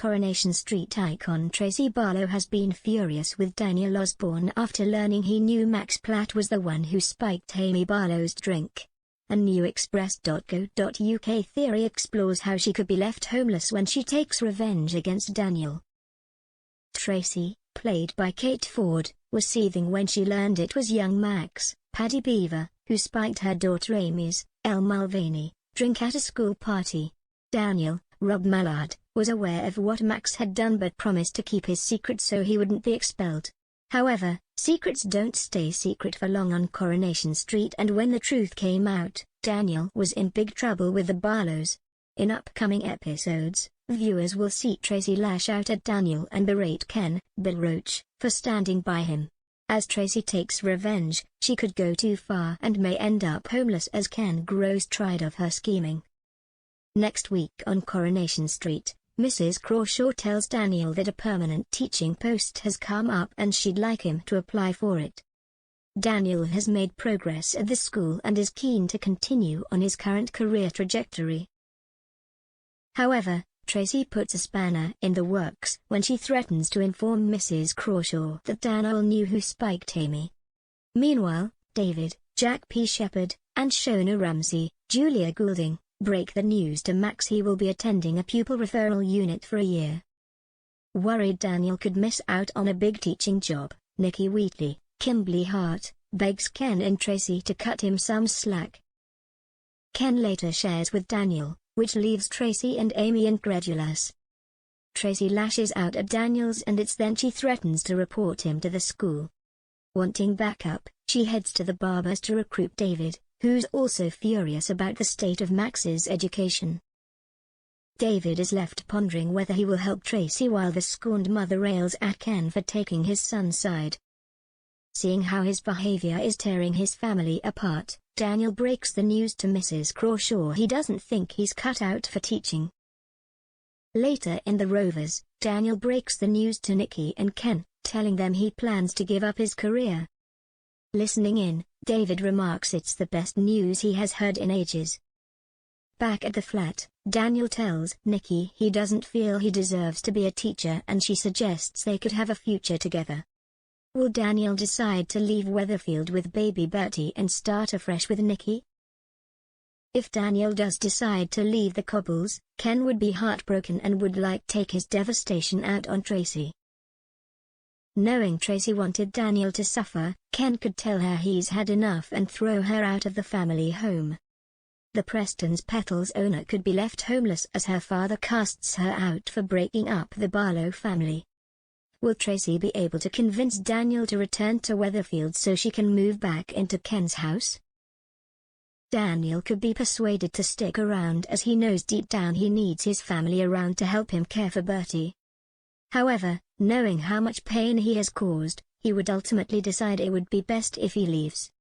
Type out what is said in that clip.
Coronation Street icon Tracy Barlow has been furious with Daniel Osborne after learning he knew Max Platt was the one who spiked Amy Barlow's drink. A new Express.co.uk theory explores how she could be left homeless when she takes revenge against Daniel. Tracy, played by Kate Ford, was seething when she learned it was young Max, Paddy Beaver, who spiked her daughter Amy's, Elle Mulvaney, drink at a school party. Daniel, Rob Mallard, was aware of what Max had done but promised to keep his secret so he wouldn't be expelled. However, secrets don't stay secret for long on Coronation Street, and when the truth came out, Daniel was in big trouble with the Barlows. In upcoming episodes, viewers will see Tracy lash out at Daniel and berate Ken, Bill Roach, for standing by him. As Tracy takes revenge, she could go too far and may end up homeless as Ken grows tired of her scheming. Next week on Coronation Street, Mrs. Crawshaw tells Daniel that a permanent teaching post has come up and she'd like him to apply for it. Daniel has made progress at the school and is keen to continue on his current career trajectory. However, Tracy puts a spanner in the works when she threatens to inform Mrs. Crawshaw that Daniel knew who spiked Amy. Meanwhile, David, Jack P. Shepherd, and Shona Ramsey, Julia Goulding, break the news to Max he will be attending a pupil referral unit for a year. Worried Daniel could miss out on a big teaching job, Nikki Wheatley, Kimberly Hart, begs Ken and Tracy to cut him some slack. Ken later shares with Daniel, which leaves Tracy and Amy incredulous. Tracy lashes out at Daniels and it's then she threatens to report him to the school. Wanting backup, she heads to the barbers to recruit David, who's also furious about the state of Max's education. David is left pondering whether he will help Tracy while the scorned mother rails at Ken for taking his son's side. Seeing how his behavior is tearing his family apart, Daniel breaks the news to Mrs. Crawshaw he doesn't think he's cut out for teaching. Later in The Rovers, Daniel breaks the news to Nikki and Ken, telling them he plans to give up his career. Listening in, David remarks it's the best news he has heard in ages. Back at the flat, Daniel tells Nikki he doesn't feel he deserves to be a teacher and she suggests they could have a future together. Will Daniel decide to leave Weatherfield with baby Bertie and start afresh with Nikki? If Daniel does decide to leave the Cobbles, Ken would be heartbroken and would like take his devastation out on Tracy. Knowing Tracy wanted Daniel to suffer, Ken could tell her he's had enough and throw her out of the family home. The Preston's Petals owner could be left homeless as her father casts her out for breaking up the Barlow family. Will Tracy be able to convince Daniel to return to Weatherfield so she can move back into Ken's house? Daniel could be persuaded to stick around as he knows deep down he needs his family around to help him care for Bertie. However, knowing how much pain he has caused, he would ultimately decide it would be best if he leaves.